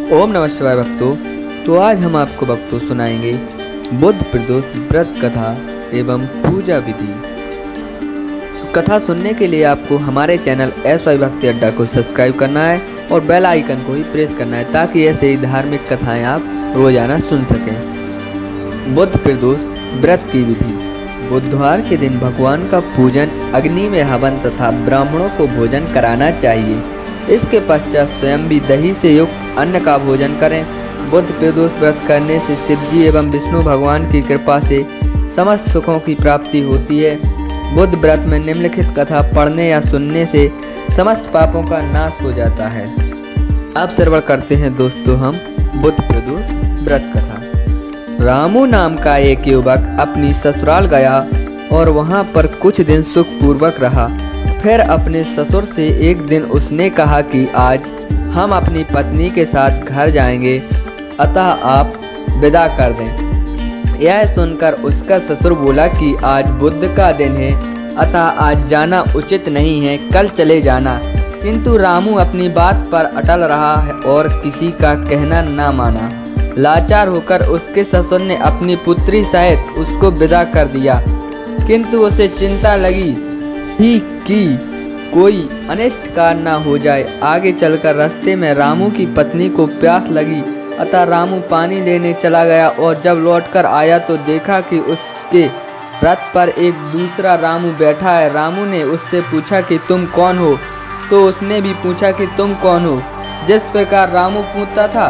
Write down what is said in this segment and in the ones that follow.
ओम नमः शिवाय भक्तों। तो आज हम आपको भक्तों सुनाएंगे बुद्ध प्रदोष व्रत कथा एवं पूजा विधि। तो कथा सुनने के लिए आपको हमारे चैनल SY भक्ति अड्डा को सब्सक्राइब करना है और बेल आइकन को ही प्रेस करना है ताकि ऐसे ही धार्मिक कथाएं आप रोजाना सुन सकें। बुद्ध प्रदोष व्रत की विधि। बुधवार के दिन भगवान का पूजन, अग्नि में हवन तथा ब्राह्मणों को भोजन कराना चाहिए। इसके पश्चात स्वयं भी दही से युक्त अन्न का भोजन करें। बुद्ध प्रदोष व्रत करने से शिवजी एवं विष्णु भगवान की कृपा से समस्त सुखों की प्राप्ति होती है। बुद्ध व्रत में निम्नलिखित कथा पढ़ने या सुनने से समस्त पापों का नाश हो जाता है। अब श्रवण करते हैं दोस्तों हम बुद्ध प्रदोष व्रत कथा। रामू नाम का एक युवक अपनी ससुराल गया और वहां पर कुछ दिन सुखपूर्वक रहा। फिर अपने ससुर से एक दिन उसने कहा कि आज हम अपनी पत्नी के साथ घर जाएंगे, अतः आप विदा कर दें। यह सुनकर उसका ससुर बोला कि आज बुध का दिन है, अतः आज जाना उचित नहीं है, कल चले जाना। किंतु रामू अपनी बात पर अटल रहा और किसी का कहना न माना। लाचार होकर उसके ससुर ने अपनी पुत्री सहित उसको विदा कर दिया। किंतु उसे चिंता लगी ही कि कोई अनिष्ट कार्य न हो जाए। आगे चलकर रास्ते में रामू की पत्नी को प्यास लगी, अतः रामू पानी लेने चला गया और जब लौटकर आया तो देखा कि उसके रथ पर एक दूसरा रामू बैठा है। रामू ने उससे पूछा कि तुम कौन हो, तो उसने भी पूछा कि तुम कौन हो। जिस प्रकार रामू पूछता था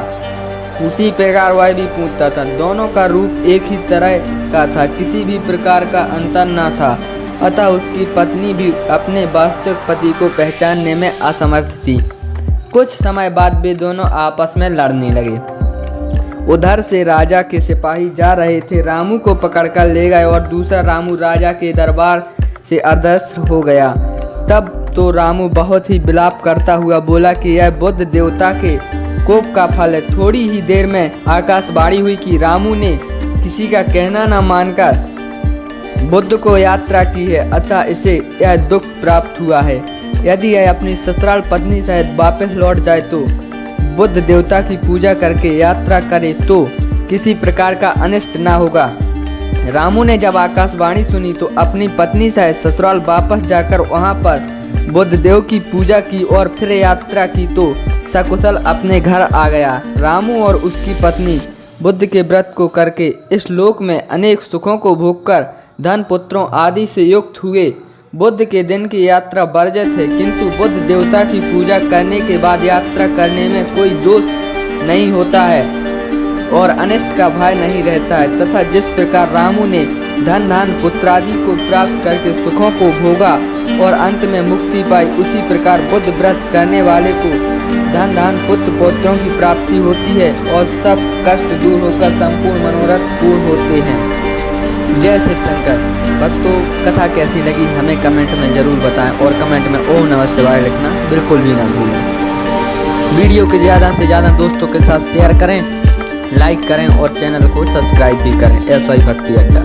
उसी प्रकार वह भी पूछता था। दोनों का रूप एक ही तरह का था, किसी भी प्रकार का अंतर न था। अतः उसकी पत्नी भी अपने वास्तविक पति को पहचानने में असमर्थ थी। कुछ समय बाद वे दोनों आपस में लड़ने लगे। उधर से राजा के सिपाही जा रहे थे, रामू को पकड़कर ले गए और दूसरा रामू राजा के दरबार से अदृश्य हो गया। तब तो रामू बहुत ही विलाप करता हुआ बोला कि यह बुद्ध देवता के कोप का फल है। थोड़ी ही देर में आकाशवाणी हुई कि रामू ने किसी का कहना न मानकर बुद्ध को यात्रा की है, अतः इसे यह दुख प्राप्त हुआ है। यदि यह अपनी ससुराल पत्नी सहित वापस लौट जाए तो बुद्ध देवता की पूजा करके यात्रा करे तो किसी प्रकार का अनिष्ट न होगा। रामू ने जब आकाशवाणी सुनी तो अपनी पत्नी सहित ससुराल वापस जाकर वहां पर बुद्ध देव की पूजा की और फिर यात्रा की तो सकुशल अपने घर आ गया। रामू और उसकी पत्नी बुद्ध के व्रत को करके इस लोक में अनेक सुखों को भोगकर धन पुत्रों आदि से युक्त हुए। बुद्ध के दिन की यात्रा वर्जित है, किंतु बुद्ध देवता की पूजा करने के बाद यात्रा करने में कोई दोष नहीं होता है और अनिष्ट का भय नहीं रहता है। तथा जिस प्रकार रामू ने धन धान पुत्रादि को प्राप्त करके सुखों को भोगा और अंत में मुक्ति पाई, उसी प्रकार बुद्ध व्रत करने वाले को धन धान पुत्र पौत्रों की प्राप्ति होती है और सब कष्ट दूर होकर संपूर्ण मनोरथ पूर्ण होते हैं। जय शिव शंकर। भक्तों, कथा कैसी लगी हमें कमेंट में जरूर बताएं और कमेंट में ओम नमः शिवाय लिखना बिल्कुल भी ना भूलें। वीडियो को ज़्यादा से ज़्यादा दोस्तों के साथ शेयर करें, लाइक करें और चैनल को सब्सक्राइब भी करें। SY भक्ति अड्डा।